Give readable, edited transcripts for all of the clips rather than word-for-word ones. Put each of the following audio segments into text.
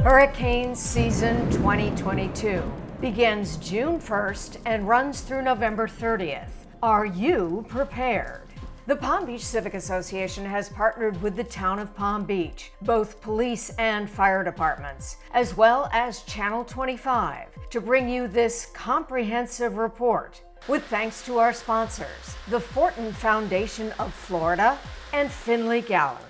Hurricane season 2022 begins June 1st and runs through November 30th. Are you prepared? The Palm Beach Civic Association has partnered with the town of Palm Beach, both police and fire departments, as well as Channel 25, to bring you this comprehensive report, with thanks to our sponsors, the Fortin Foundation of Florida and Finley Galleries.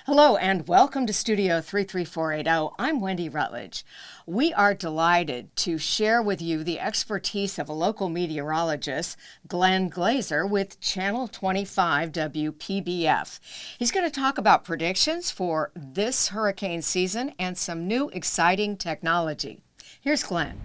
Hello and welcome to Studio 33480. I'm Wendy Rutledge. We are delighted to share with you the expertise of a local meteorologist, Glenn Glazer, with Channel 25 WPBF. He's going to talk about predictions for this hurricane season and some new exciting technology. Here's Glenn.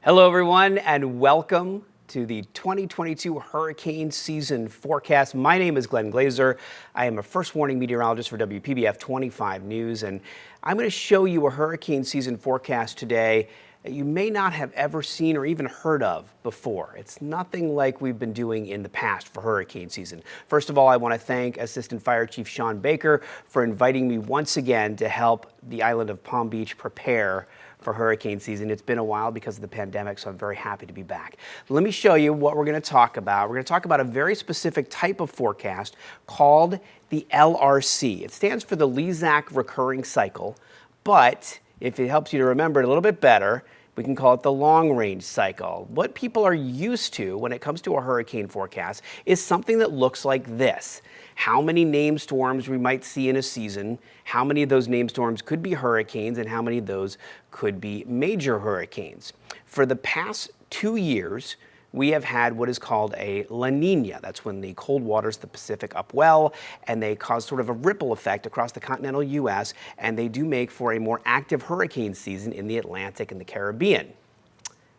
Hello, everyone, and welcome to the 2022 hurricane season forecast. My name is Glenn Glazer. I am a first warning meteorologist for WPBF 25 News, and I'm going to show you a hurricane season forecast today that you may not have ever seen or even heard of before. It's nothing like we've been doing in the past for hurricane season. First of all, I want to thank Assistant Fire Chief Sean Baker for inviting me once again to help the island of Palm Beach prepare for hurricane season. It's been a while because of the pandemic, so I'm very happy to be back. Let me show you what we're going to talk about. We're going to talk about a very specific type of forecast called the LRC. It stands for the Lezac Recurring Cycle, but if it helps you to remember it a little bit better, we can call it the long-range cycle. What people are used to when it comes to a hurricane forecast is something that looks like this. How many named storms we might see in a season, how many of those named storms could be hurricanes, and how many of those could be major hurricanes. For the past 2 years, we have had what is called a La Nina. That's when the cold waters the Pacific upwell, and they cause sort of a ripple effect across the continental U.S., and they do make for a more active hurricane season in the Atlantic and the Caribbean.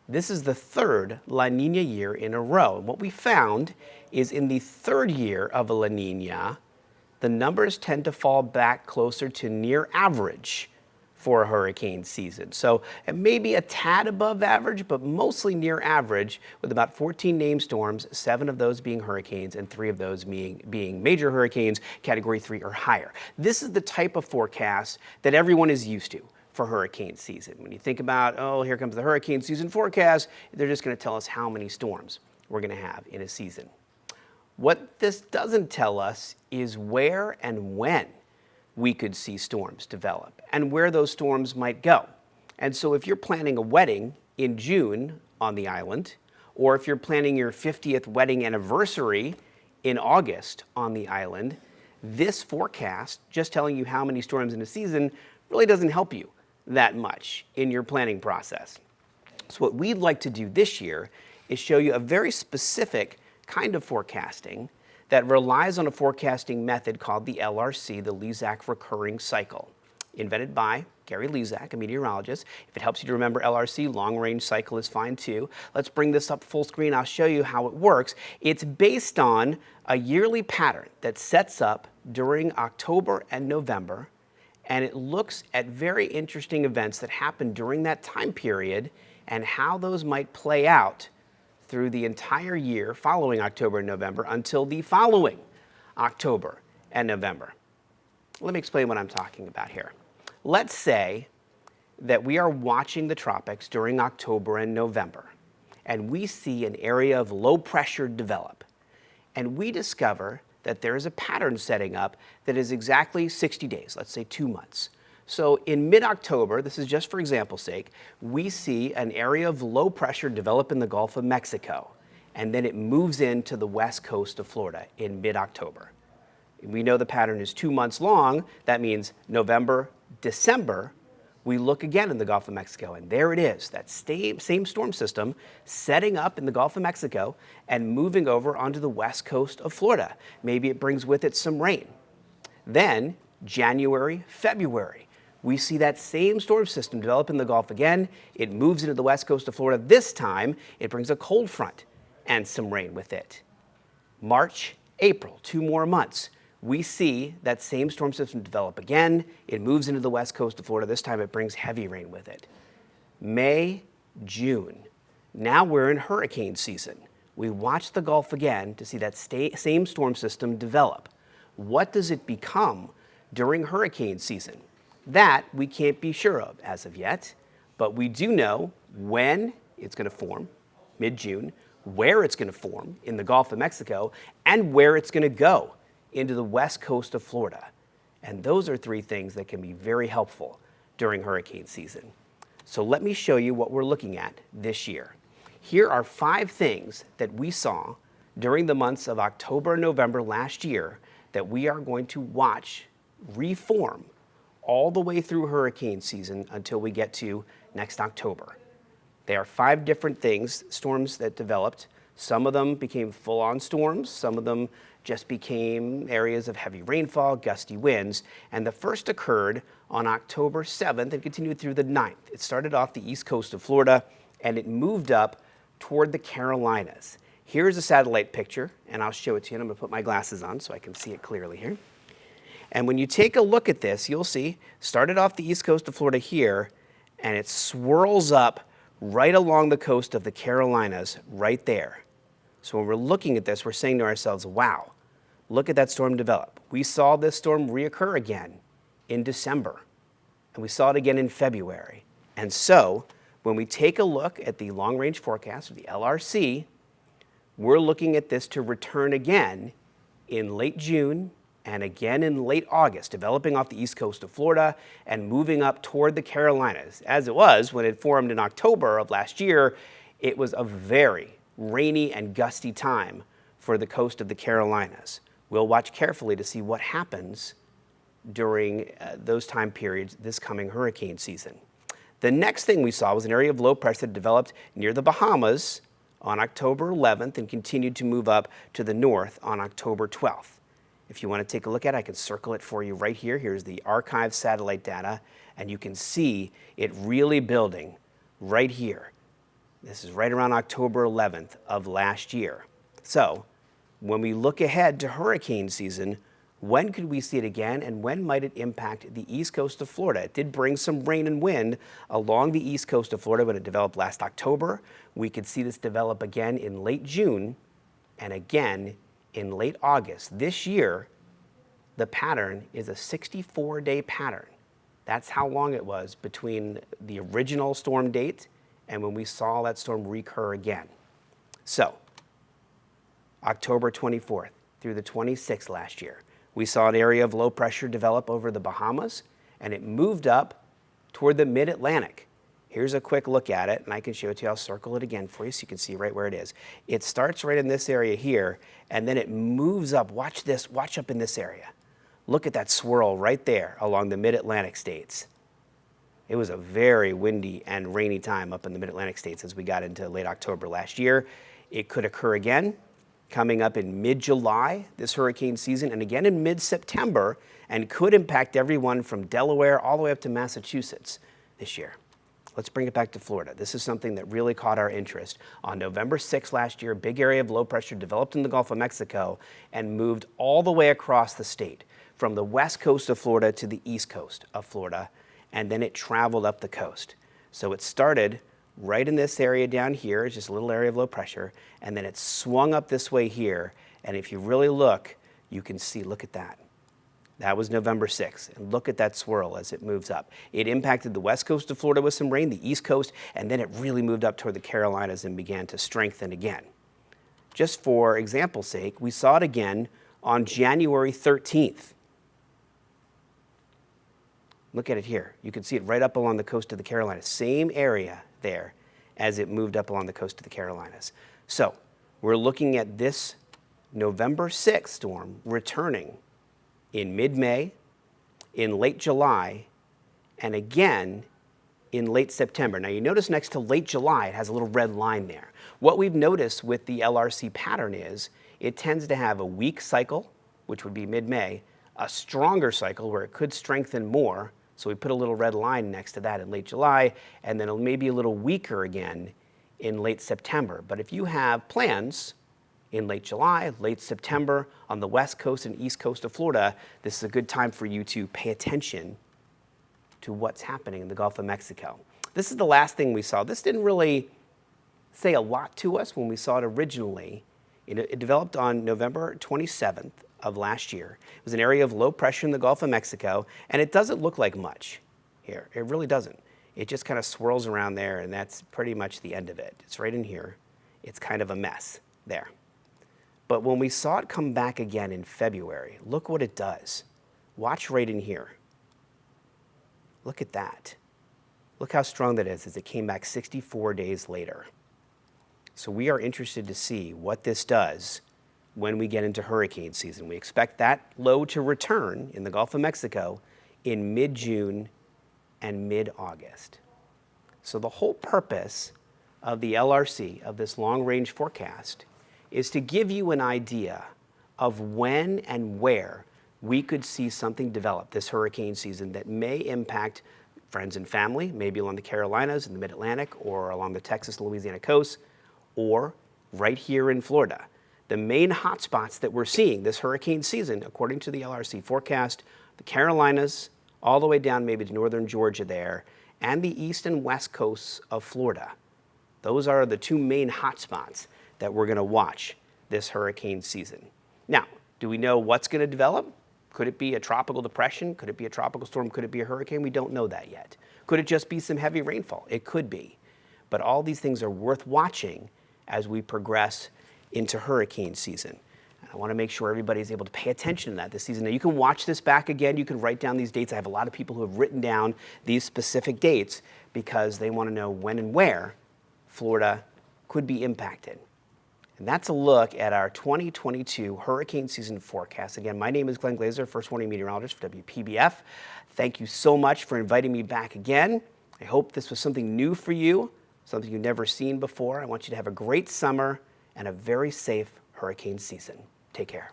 This is the third La Nina year in a row. And what we found is in the third year of a La Nina, the numbers tend to fall back closer to near average for a hurricane season. So it may be a tad above average, but mostly near average, with about 14 named storms, 7 of those being hurricanes and 3 of those being major hurricanes, category 3 or higher. This is the type of forecast that everyone is used to for hurricane season. When you think about, oh, here comes the hurricane season forecast, they're just going to tell us how many storms we're going to have in a season. What this doesn't tell us is where and when we could see storms develop and where those storms might go. And so if you're planning a wedding in June on the island, or if you're planning your 50th wedding anniversary in August on the island, this forecast, just telling you how many storms in a season, really doesn't help you that much in your planning process. So what we'd like to do this year is show you a very specific kind of forecasting that relies on a forecasting method called the LRC, the Lezac Recurring Cycle, invented by Gary Lezac, a meteorologist. If it helps you to remember LRC, long range cycle is fine too. Let's bring this up full screen. I'll show you how it works. It's based on a yearly pattern that sets up during October and November, and it looks at very interesting events that happen during that time period and how those might play out through the entire year following October and November until the following October and November. Let me explain what I'm talking about here. Let's say that we are watching the tropics during October and November, and we see an area of low pressure develop, and we discover that there is a pattern setting up that is exactly 60 days, let's say 2 months. So in mid-October, this is just for example's sake, we see an area of low pressure develop in the Gulf of Mexico, and then it moves into the west coast of Florida in mid-October. We know the pattern is 2 months long. That means November, December, we look again in the Gulf of Mexico, and there it is, that same storm system setting up in the Gulf of Mexico and moving over onto the west coast of Florida. Maybe it brings with it some rain. Then January, February, we see that same storm system develop in the Gulf again. It moves into the west coast of Florida. This time, it brings a cold front and some rain with it. March, April, 2 more months. We see that same storm system develop again. It moves into the west coast of Florida. This time it brings heavy rain with it. May, June. Now we're in hurricane season. We watch the Gulf again to see that same storm system develop. What does it become during hurricane season? That we can't be sure of as of yet, but we do know when it's going to form, mid-June, where it's going to form in the Gulf of Mexico, and where it's going to go into the west coast of Florida. And those are three things that can be very helpful during hurricane season. So let me show you what we're looking at this year. Here are 5 things that we saw during the months of October and November last year that we are going to watch reform all the way through hurricane season until we get to next October. There are 5 different things, storms that developed. Some of them became full-on storms. Some of them just became areas of heavy rainfall, gusty winds. And the first occurred on October 7th and continued through the 9th. It started off the east coast of Florida and it moved up toward the Carolinas. Here's a satellite picture, and I'll show it to you. And I'm going to put my glasses on so I can see it clearly here. And when you take a look at this, you'll see, started off the east coast of Florida here, and it swirls up right along the coast of the Carolinas right there. So when we're looking at this, we're saying to ourselves, wow, look at that storm develop. We saw this storm reoccur again in December, and we saw it again in February. And so when we take a look at the long-range forecast, or the LRC, we're looking at this to return again in late June and again in late August, developing off the east coast of Florida and moving up toward the Carolinas. As it was when it formed in October of last year, it was a very rainy and gusty time for the coast of the Carolinas. We'll watch carefully to see what happens during those time periods this coming hurricane season. The next thing we saw was an area of low pressure that developed near the Bahamas on October 11th and continued to move up to the north on October 12th. If you want to take a look at it, I can circle it for you right here. Here's the archived satellite data, and you can see it really building right here. This is right around October 11th of last year. So when we look ahead to hurricane season, when could we see it again, and when might it impact the east coast of Florida? It did bring some rain and wind along the east coast of Florida when it developed last October. We could see this develop again in late June and again in late August. This year, the pattern is a 64-day pattern. That's how long it was between the original storm date and when we saw that storm recur again. So, October 24th through the 26th last year, we saw an area of low pressure develop over the Bahamas, and it moved up toward the mid-Atlantic. Here's a quick look at it, and I can show it to you. I'll circle it again for you so you can see right where it is. It starts right in this area here, and then it moves up. Watch this, watch up in this area. Look at that swirl right there along the mid-Atlantic states. It was a very windy and rainy time up in the mid-Atlantic states as we got into late October last year. It could occur again coming up in mid-July, this hurricane season, and again in mid-September, and could impact everyone from Delaware all the way up to Massachusetts this year. Let's bring it back to Florida. This is something that really caught our interest. On November 6th last year, a big area of low pressure developed in the Gulf of Mexico and moved all the way across the state, from the west coast of Florida to the east coast of Florida, and then it traveled up the coast. So it started right in this area down here. It's just a little area of low pressure, and then it swung up this way here, and if you really look, you can see, look at that. That was November 6th, and look at that swirl as it moves up. It impacted the west coast of Florida with some rain, the east coast, and then it really moved up toward the Carolinas and began to strengthen again. Just for example's sake, we saw it again on January 13th. Look at it here. You can see it right up along the coast of the Carolinas. Same area there as it moved up along the coast of the Carolinas. So we're looking at this November 6th storm returning in mid-May, in late July, and again in late September. Now you notice next to late July, it has a little red line there. What we've noticed with the LRC pattern is it tends to have a weak cycle, which would be mid-May, a stronger cycle where it could strengthen more. So we put a little red line next to that in late July, and then maybe a little weaker again in late September. But if you have plans in late July, late September on the west coast and east coast of Florida, this is a good time for you to pay attention to what's happening in the Gulf of Mexico. This is the last thing we saw. This didn't really say a lot to us when we saw it originally. It developed on November 27th of last year. It was an area of low pressure in the Gulf of Mexico, and it doesn't look like much here. It really doesn't. It just kind of swirls around there, and that's pretty much the end of it. It's right in here. It's kind of a mess there. But when we saw it come back again in February, look what it does. Watch right in here. Look at that. Look how strong that is as it came back 64 days later. So we are interested to see what this does when we get into hurricane season. We expect that low to return in the Gulf of Mexico in mid-June and mid-August. So the whole purpose of the LRC, of this long-range forecast, is to give you an idea of when and where we could see something develop this hurricane season that may impact friends and family, maybe along the Carolinas and the Mid-Atlantic, or along the Texas and Louisiana coast, or right here in Florida. The main hotspots that we're seeing this hurricane season, according to the LRC forecast, the Carolinas, all the way down maybe to northern Georgia there, and the east and west coasts of Florida. Those are the two main hotspots that we're going to watch this hurricane season. Now, do we know what's going to develop? Could it be a tropical depression? Could it be a tropical storm? Could it be a hurricane? We don't know that yet. Could it just be some heavy rainfall? It could be. But all these things are worth watching as we progress into hurricane season. And I want to make sure everybody's able to pay attention to that this season. Now, you can watch this back again. You can write down these dates. I have a lot of people who have written down these specific dates because they want to know when and where Florida could be impacted. And that's a look at our 2022 hurricane season forecast. Again, my name is Glenn Glazer, first warning meteorologist for WPBF. Thank you so much for inviting me back again. I hope this was something new for you, something you've never seen before. I want you to have a great summer and a very safe hurricane season. Take care.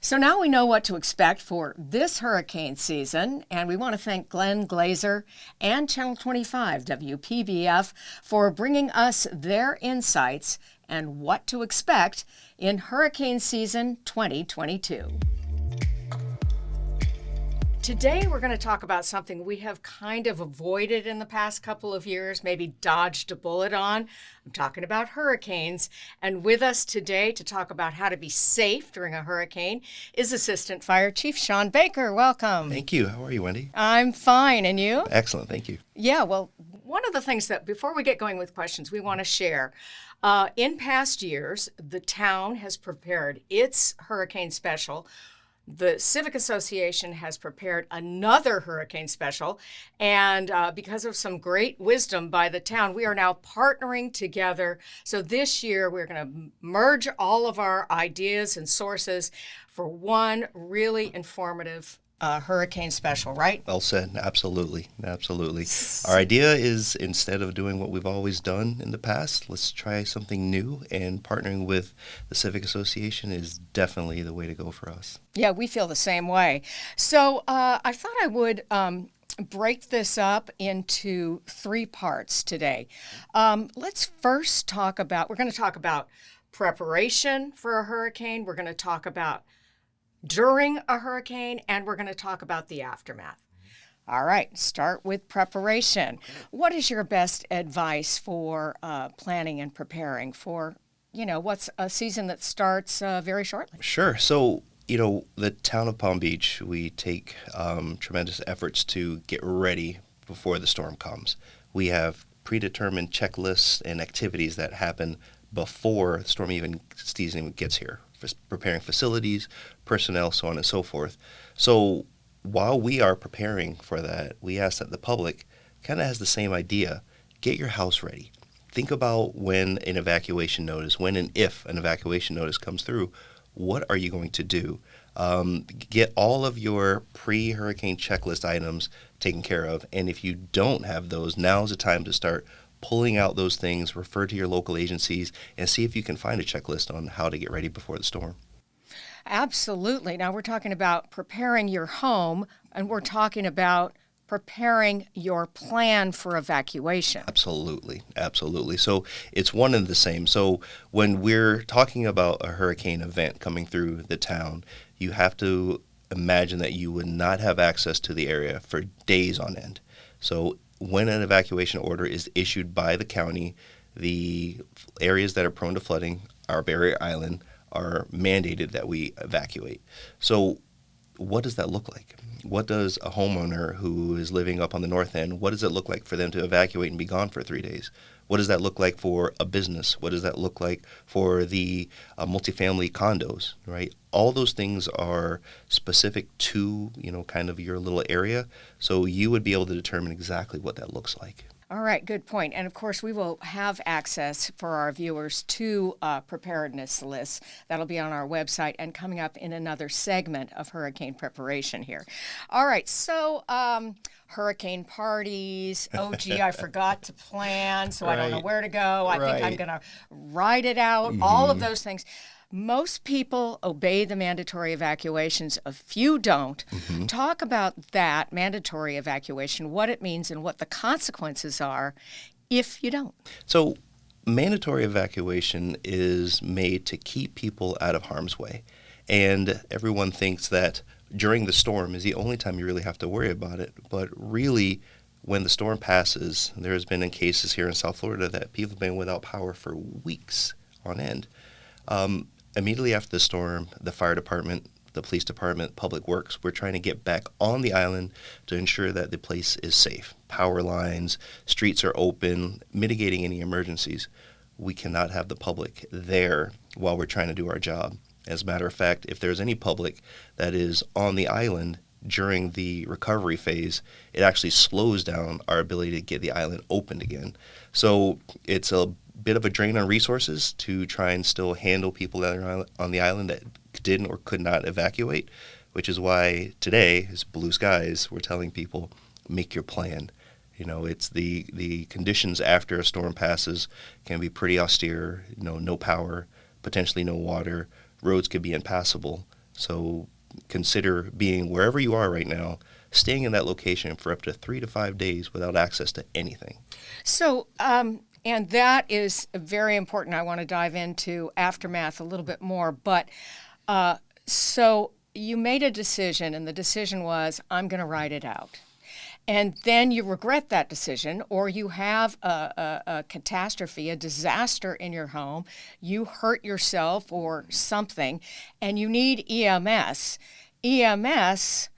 So now we know what to expect for this hurricane season, and we want to thank Glenn Glazer and Channel 25 WPBF for bringing us their insights and what to expect in hurricane season 2022. Today, we're going to talk about something we have kind of avoided in the past couple of years, maybe dodged a bullet on. I'm talking about hurricanes. And with us today to talk about how to be safe during a hurricane is Assistant Fire Chief Sean Baker. Welcome. Thank you. How are you, Wendy? I'm fine. And you? Excellent. Thank you. Yeah, well, one of the things that, before we get going with questions, we want to share. In past years, the town has prepared its hurricane special. The Civic Association has prepared another hurricane special, and because of some great wisdom by the town, we are now partnering together. So this year, we're going to merge all of our ideas and sources for one really informative hurricane special, right? Well said. Absolutely. Absolutely. Our idea is, instead of doing what we've always done in the past, let's try something new, and partnering with the Civic Association is definitely the way to go for us. Yeah, we feel the same way. So I thought I would break this up into three parts today. Let's first talk about, we're going to talk about preparation for a hurricane. We're going to talk about during a hurricane, and we're going to talk about the aftermath. All right, start with preparation. What is your best advice for planning and preparing for, what's a season that starts very shortly? Sure. So, the town of Palm Beach, we take tremendous efforts to get ready before the storm comes. We have predetermined checklists and activities that happen before the storm season even gets here. Preparing facilities, personnel, so on and so forth. So while we are preparing for that, we ask that the public kind of has the same idea. Get your house ready. Think about when an evacuation notice, when and if an evacuation notice comes through, what are you going to do? Get all of your pre-hurricane checklist items taken care of. And if you don't have those, now's the time to start pulling out those things, refer to your local agencies, and see if you can find a checklist on how to get ready before the storm. Absolutely. Now we're talking about preparing your home, and we're talking about preparing your plan for evacuation. Absolutely. Absolutely. So it's one and the same. So when we're talking about a hurricane event coming through the town, you have to imagine that you would not have access to the area for days on end. So when an evacuation order is issued by the county, the areas that are prone to flooding barrier island are mandated that we evacuate. So what does that look like? What does a homeowner who is living up on the north end, what does it look like for them to evacuate and be gone for 3 days? What does that look like for a business? What does that look like for the multifamily condos, right? All those things are specific to, kind of your little area. So you would be able to determine exactly what that looks like. All right, good point. And of course, we will have access for our viewers to preparedness lists. That'll be on our website and coming up in another segment of hurricane preparation here. All right, so hurricane parties. Oh, gee, I forgot to plan, so I don't know where to go. I think I'm going to write it out, all of those things. Most people obey the mandatory evacuations. A few don't. Talk about that mandatory evacuation, what it means and what the consequences are if you don't. So mandatory evacuation is made to keep people out of harm's way. And everyone thinks that during the storm is the only time you really have to worry about it. But really, when the storm passes, there has been in cases here in South Florida that people have been without power for weeks on end. Immediately after the storm, the fire department, the police department, public works, we're trying to get back on the island to ensure that the place is safe. Power lines, streets are open, mitigating any emergencies. We cannot have the public there while we're trying to do our job. As a matter of fact, if there's any public that is on the island during the recovery phase, it actually slows down our ability to get the island opened again. So it's a bit of a drain on resources to try and still handle people that are on the island that didn't or could not evacuate, which is why today, as blue skies, we're telling people, make your plan. It's the conditions after a storm passes can be pretty austere, no power, potentially no water, roads could be impassable. So consider being wherever you are right now, staying in that location for up to 3 to 5 days without access to anything. So, and that is very important. I want to dive into aftermath a little bit more. But so you made a decision, and the decision was, I'm going to write it out. And then you regret that decision, or you have a catastrophe, a disaster in your home. You hurt yourself or something, and you need EMS. EMS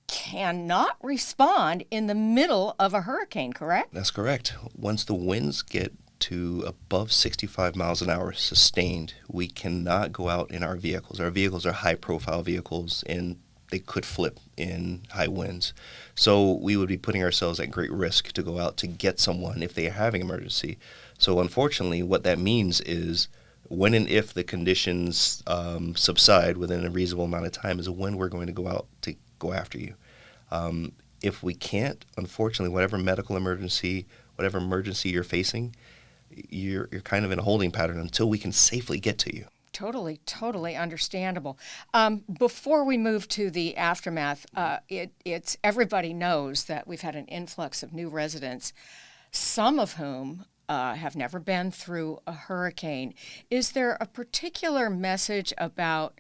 cannot respond in the middle of a hurricane, correct? That's correct. Once the winds get to above 65 miles an hour sustained, we cannot go out in our vehicles. Our vehicles are high-profile vehicles, and they could flip in high winds. So we would be putting ourselves at great risk to go out to get someone if they are having an emergency. So unfortunately, what that means is when and if the conditions subside within a reasonable amount of time is when we're going to go out to go after you. If we can't, unfortunately, whatever medical emergency, whatever emergency you're facing, you're kind of in a holding pattern until we can safely get to you. Totally understandable. Before we move to the aftermath, it's everybody knows that we've had an influx of new residents, some of whom have never been through a hurricane. Is there a particular message about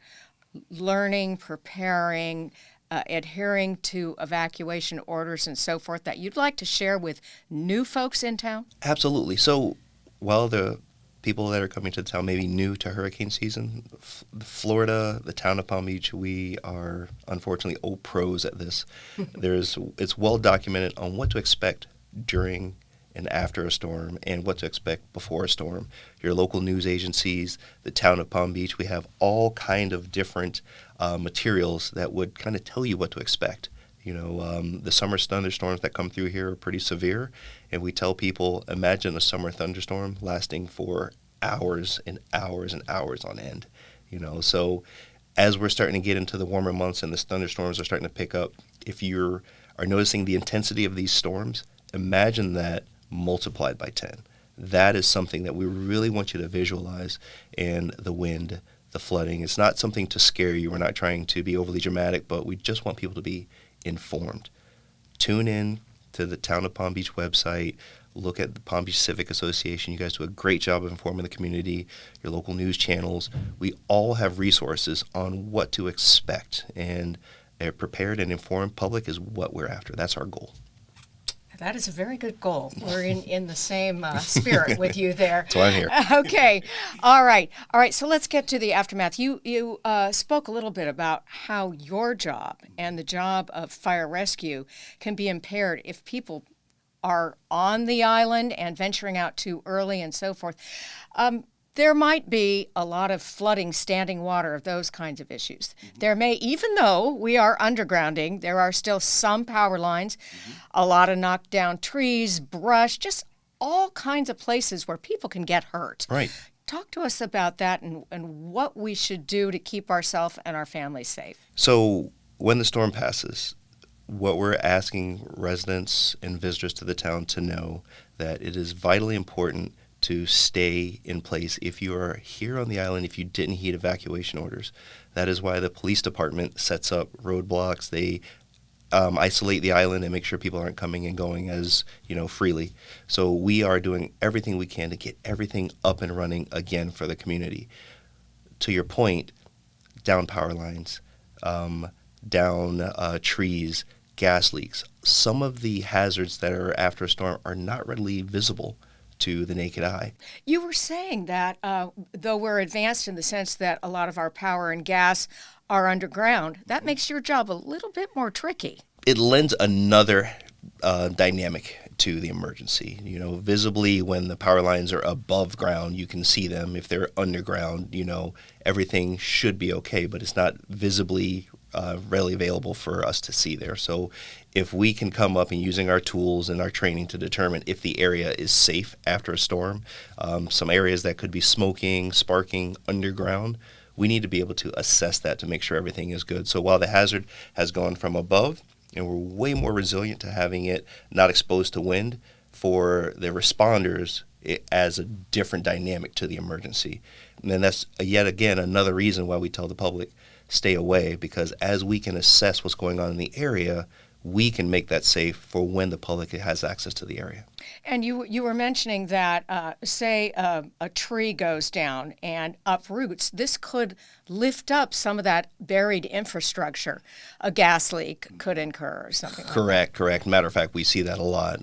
learning, preparing, adhering to evacuation orders and so forth that you'd like to share with new folks in town? Absolutely. So while the people that are coming to the town may be new to hurricane season, Florida, the town of Palm Beach, we are unfortunately old pros at this. It's well documented on what to expect during and after a storm and what to expect before a storm. Your local news agencies, the town of Palm Beach, we have all kind of different materials that would kind of tell you what to expect. The summer thunderstorms that come through here are pretty severe, and we tell people, imagine a summer thunderstorm lasting for hours and hours and hours on end. So as we're starting to get into the warmer months and the thunderstorms are starting to pick up, if you are noticing the intensity of these storms, imagine that multiplied by 10. That is something that we really want you to visualize. And the wind, the flooding, it's not something to scare you. We're not trying to be overly dramatic, but we just want people to be informed. Tune in to the Town of Palm Beach website. Look at the Palm Beach Civic Association. You guys do a great job of informing the community, your local news channels. We all have resources on what to expect, and a prepared and informed public is what we're after. That's our goal. That is a very good goal. We're in the same spirit with you there. That's why I'm here. Okay. All right. So let's get to the aftermath. You spoke a little bit about how your job and the job of fire rescue can be impaired if people are on the island and venturing out too early and so forth. There might be a lot of flooding, standing water, those kinds of issues. There may, even though we are undergrounding, there are still some power lines, a lot of knocked down trees, brush, just all kinds of places where people can get hurt. Right. Talk to us about that and what we should do to keep ourselves and our families safe. So when the storm passes, what we're asking residents and visitors to the town to know that it is vitally important to stay in place if you are here on the island, if you didn't heed evacuation orders. That is why the police department sets up roadblocks. They isolate the island and make sure people aren't coming and going as, freely. So we are doing everything we can to get everything up and running again for the community. To your point, down power lines, down trees, gas leaks. Some of the hazards that are after a storm are not readily visible to the naked eye. You were saying that though we're advanced in the sense that a lot of our power and gas are underground, that makes your job a little bit more tricky. It lends another dynamic to the emergency. Visibly when the power lines are above ground, you can see them. If they're underground, everything should be okay, but it's not visibly readily available for us to see there. So if we can come up and using our tools and our training to determine if the area is safe after a storm, some areas that could be smoking, sparking underground, we need to be able to assess that to make sure everything is good. So while the hazard has gone from above, and we're way more resilient to having it not exposed to wind, for the responders, it adds a different dynamic to the emergency. And then that's yet again another reason why we tell the public, stay away, because as we can assess what's going on in the area, we can make that safe for when the public has access to the area. And you were mentioning that, say a tree goes down and uproots, this could lift up some of that buried infrastructure. A gas leak could incur or something like that. Correct. Matter of fact, we see that a lot.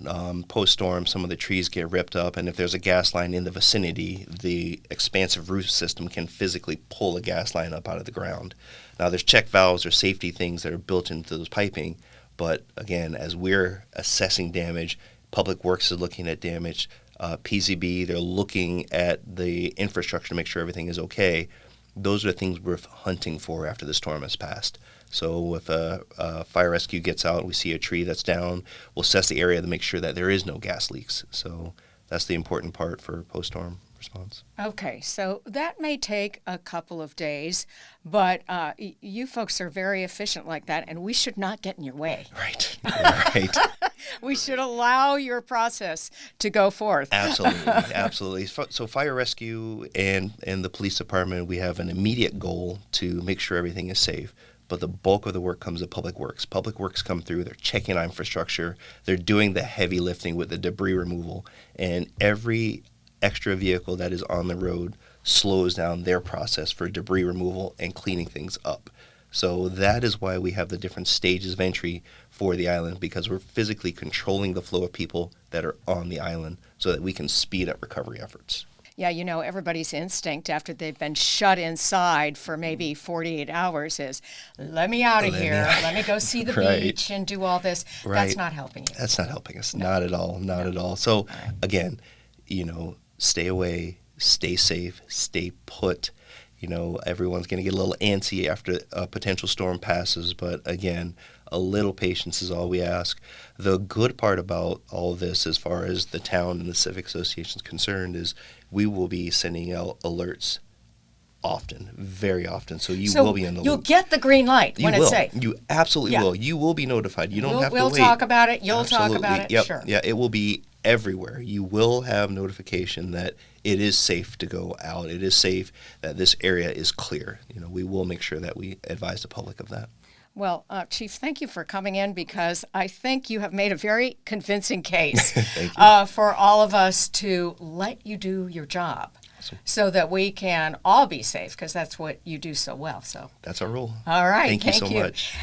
Post-storm, some of the trees get ripped up, and if there's a gas line in the vicinity, the expansive roof system can physically pull a gas line up out of the ground. Now, there's check valves or safety things that are built into those piping, but again, as we're assessing damage, Public Works is looking at damage, PZB, they're looking at the infrastructure to make sure everything is okay. Those are the things we're hunting for after the storm has passed. So if a fire rescue gets out and we see a tree that's down, we'll assess the area to make sure that there is no gas leaks. So that's the important part for post-storm response. Okay, so that may take a couple of days, but you folks are very efficient like that, and we should not get in your way. Right. We should allow your process to go forth. Absolutely. So fire rescue and the police department, we have an immediate goal to make sure everything is safe. But the bulk of the work comes to Public Works. Public Works come through, they're checking our infrastructure, they're doing the heavy lifting with the debris removal, and every extra vehicle that is on the road slows down their process for debris removal and cleaning things up. So that is why we have the different stages of entry for the island, because we're physically controlling the flow of people that are on the island so that we can speed up recovery efforts. Yeah, everybody's instinct after they've been shut inside for maybe 48 hours is, let me out of here, let me go see the beach and do all this. Right. That's not helping you. That's not helping us. No. Not at all. So again, stay away, stay safe, stay put. Everyone's going to get a little antsy after a potential storm passes, but again, a little patience is all we ask. The good part about all of this, as far as the town and the Civic Association is concerned, is we will be sending out alerts often, very often. So you will be in the loop. You'll get the green light when it's safe. You absolutely will. You will be notified. You don't have to wait. We'll talk about it. You'll Absolutely. talk about it. Yep. Sure. Yeah, it will be everywhere. You will have notification that it is safe to go out. It is safe that this area is clear. We will make sure that we advise the public of that. Well, Chief, thank you for coming in, because I think you have made a very convincing case for all of us to let you do your job. Awesome. So that we can all be safe, because that's what you do so well. So that's our role. All right. Thank you so much.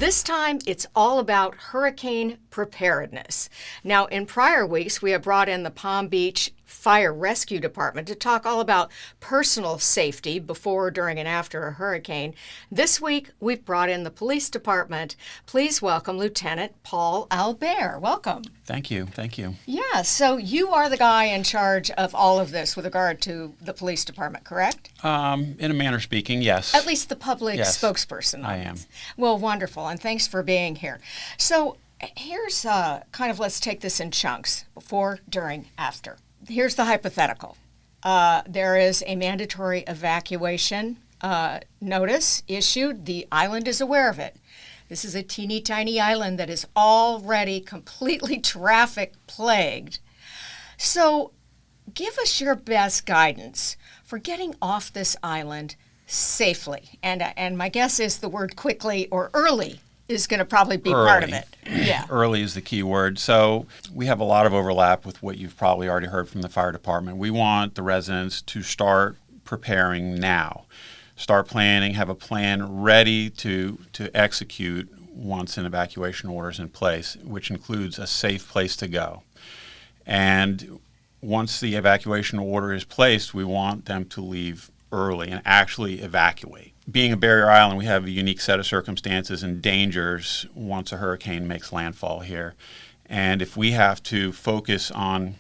This time, it's all about hurricane preparedness. Now, in prior weeks, we have brought in the Palm Beach Fire Rescue Department to talk all about personal safety before, during, and after a hurricane. This week, we've brought in the police department. Please welcome Lieutenant Paul Albair. Welcome. Thank you. Thank you. Yeah, so you are the guy in charge of all of this with regard to the police department, correct? In a manner speaking, yes. At least the public Yes, spokesperson. I am. Well, wonderful, and thanks for being here. So here's let's take this in chunks, before, during, after. Here's the hypothetical. There is a mandatory evacuation notice issued. The island is aware of it. This is a teeny tiny island that is already completely traffic plagued. So give us your best guidance for getting off this island safely. And my guess is the word quickly or early is going to probably be part of it. Yeah. Early is the key word. So we have a lot of overlap with what you've probably already heard from the fire department. We want the residents to start preparing now. Start planning, have a plan ready to execute once an evacuation order is in place, which includes a safe place to go. And once the evacuation order is placed, we want them to leave early and actually evacuate. Being a barrier island, we have a unique set of circumstances and dangers once a hurricane makes landfall here. And if we have to focus on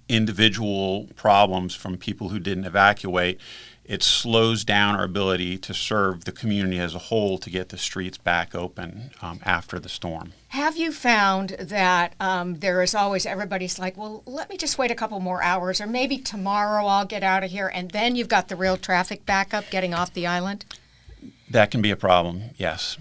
individual problems from people who didn't evacuate, it slows down our ability to serve the community as a whole to get the streets back open after the storm. Have you found that there is always, everybody's like, well, let me just wait a couple more hours, or maybe tomorrow I'll get out of here, and then you've got the real traffic backup getting off the island? That can be a problem, yes.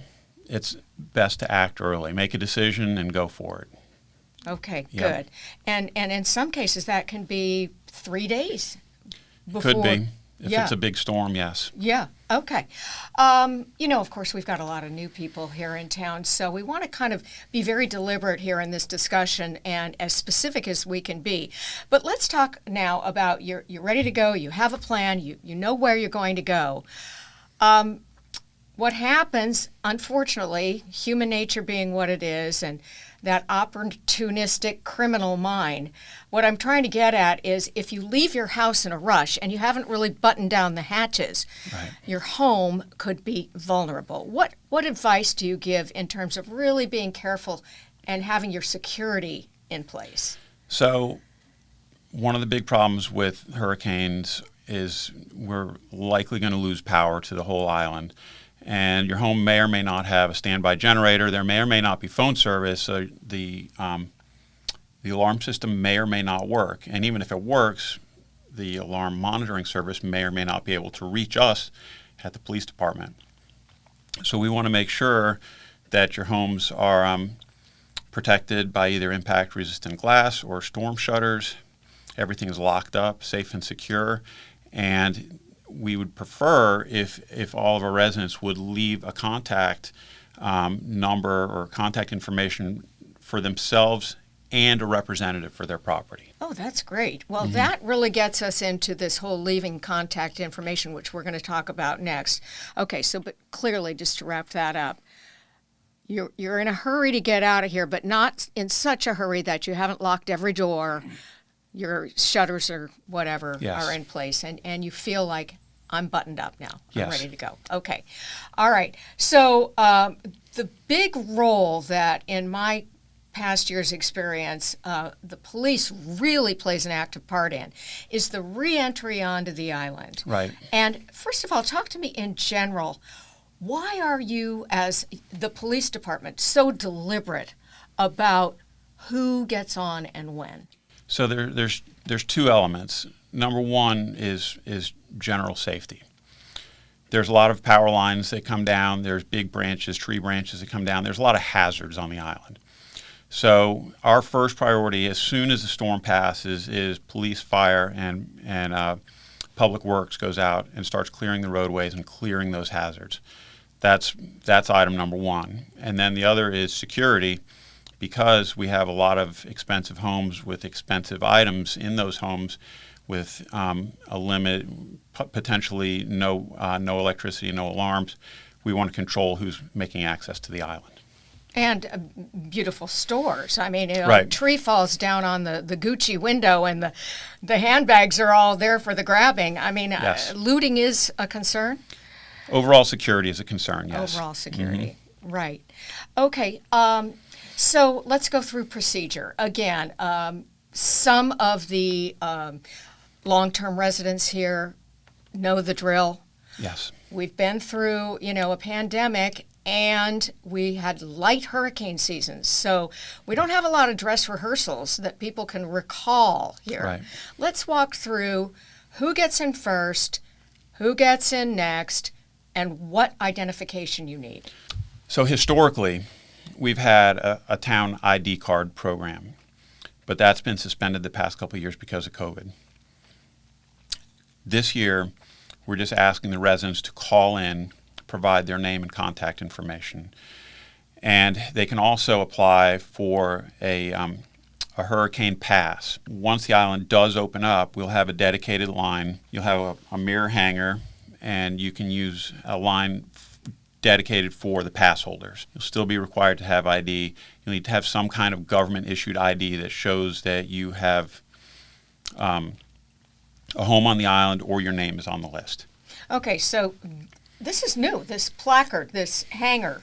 It's best to act early, make a decision and go for it. Okay, Yep. good. And in some cases that can be 3 days before. Could be. If Yeah. it's a big storm, yes. Yeah, okay. Of course, we've got a lot of new people here in town, so we want to kind of be very deliberate here in this discussion and as specific as we can be. But let's talk now about you're ready to go, you have a plan, you know where you're going to go. What happens, unfortunately, human nature being what it is, and that opportunistic criminal mind, what I'm trying to get at is if you leave your house in a rush and you haven't really buttoned down the hatches, Right. your home could be vulnerable. What advice do you give in terms of really being careful and having your security in place? So one of the big problems with hurricanes is we're likely going to lose power to the whole island. And your home may or may not have a standby generator. There may or may not be phone service. So the alarm system may or may not work. And even if it works, the alarm monitoring service may or may not be able to reach us at the police department. So we want to make sure that your homes are protected by either impact-resistant glass or storm shutters. Everything is locked up, safe and secure. And we would prefer if all of our residents would leave a contact number or contact information for themselves and a representative for their property. Oh, that's great. Well, that really gets us into this whole leaving contact information, which we're going to talk about next. Okay, so but clearly, just to wrap that up, you're in a hurry to get out of here, but not in such a hurry that you haven't locked every door, your shutters or whatever Yes. are in place, and you feel like, I'm buttoned up now. I'm Yes. ready to go. Okay. All right. So the big role that in my past year's experience, the police really plays an active part in is the re-entry onto the island. Right. And first of all, talk to me in general. Why are you, as the police department, so deliberate about who gets on and when? So there's two elements. Number one is general safety. There's a lot of power lines that come down. There's big branches, tree branches that come down. There's a lot of hazards on the island. So our first priority, as soon as the storm passes, is police, fire, and public works goes out and starts clearing the roadways and clearing those hazards. That's item number one. And then the other is security, because we have a lot of expensive homes with expensive items in those homes with a limit, potentially no electricity, no alarms. we want to control who's making access to the island. And beautiful stores. I mean, Right. a tree falls down on the Gucci window and the handbags are all there for the grabbing. I mean, Yes. looting is a concern? Overall security is a concern, yes. Overall security, right. Okay, so let's go through procedure. Again, some of the long-term residents here know the drill. Yes. We've been through, a pandemic, and we had light hurricane seasons. So we don't have a lot of dress rehearsals that people can recall here. Right. Let's walk through who gets in first, who gets in next, and what identification you need. So historically, we've had a town ID card program, but that's been suspended the past couple of years because of COVID. This year, we're just asking the residents to call in, provide their name and contact information. And they can also apply for a hurricane pass. Once the island does open up, we'll have a dedicated line. You'll have a mirror hanger, and you can use a line dedicated for the pass holders. You'll still be required to have ID. You'll need to have some kind of government-issued ID that shows that you have a home on the island or your name is on the list. Okay, so this is new, this placard, this hanger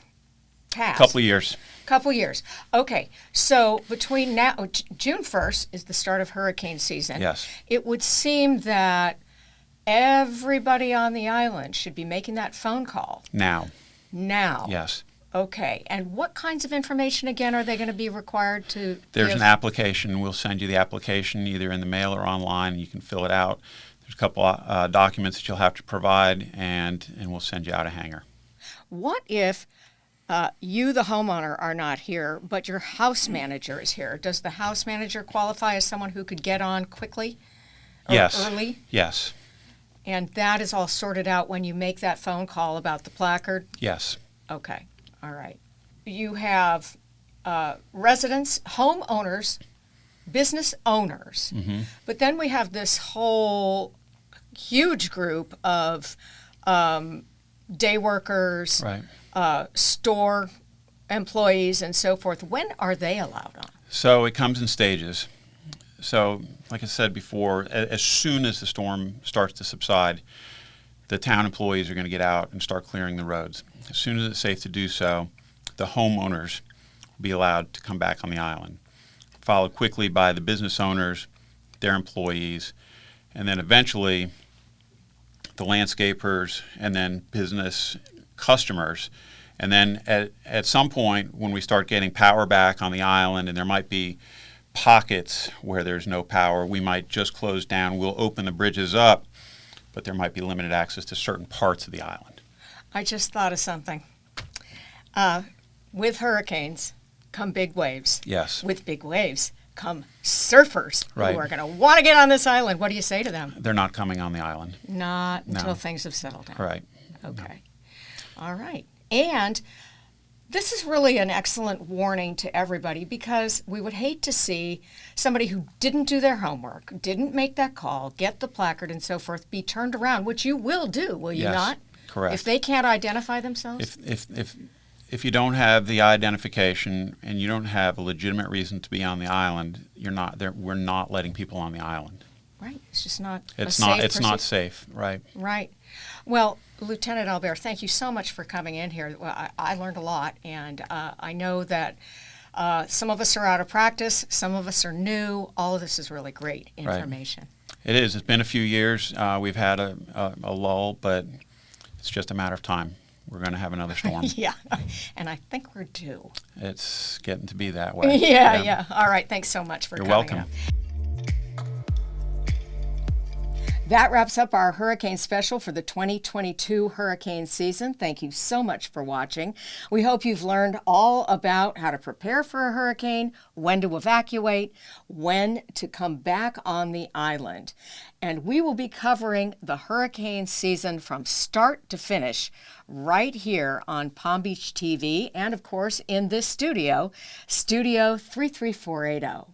pass. Couple of years. Couple years. Okay, so between now, June 1st is the start of hurricane season. Yes. It would seem that everybody on the island should be making that phone call Now. Yes. Okay, and what kinds of information, again, are they going to be required to There's give? an application. We'll send you the application either in the mail or online. You can fill it out. There's a couple documents that you'll have to provide, and we'll send you out a hanger. What if you, the homeowner, are not here, but your house manager is here? Does the house manager qualify as someone who could get on quickly or Yes. early? Yes. And that is all sorted out when you make that phone call about the placard? Yes. Okay, all right. You have residents, homeowners, business owners, but then we have this whole huge group of day workers, Right. store employees, and so forth. When are they allowed on? So it comes in stages. So, like I said before, as soon as the storm starts to subside, the town employees are going to get out and start clearing the roads. As soon as it's safe to do so, the homeowners will be allowed to come back on the island, followed quickly by the business owners, their employees, and then eventually the landscapers, and then business customers. And then at some point, when we start getting power back on the island, and there might be pockets where there's no power, we might just close down. We'll open the bridges up, but there might be limited access to certain parts of the island. I just thought of something. With hurricanes come big waves. Yes. With big waves come surfers Right. who are going to want to get on this island. What do you say to them? They're not coming on the island. Not No. until things have settled down. Right. Okay. All right. And this is really an excellent warning to everybody, because we would hate to see somebody who didn't do their homework, didn't make that call, get the placard and so forth, be turned around, which you will do, will you Yes, not? correct. If they can't identify themselves? If you don't have the identification and you don't have a legitimate reason to be on the island, we're not letting people on the island. Right. It's just not It's a not safe it's not proce- safe, right? Right. Well, Lieutenant Albair, thank you so much for coming in here. Well, I learned a lot, and I know that some of us are out of practice, some of us are new. All of this is really great information. It is. It's been a few years. We've had a lull, but it's just a matter of time. We're going to have another storm. Yeah, and I think we're due. It's getting to be that way. Yeah. All right, thanks so much for You're coming welcome. up. That wraps up our hurricane special for the 2022 hurricane season. Thank you so much for watching. We hope you've learned all about how to prepare for a hurricane, when to evacuate, when to come back on the island. And we will be covering the hurricane season from start to finish right here on Palm Beach TV and, of course, in this studio, Studio 33480.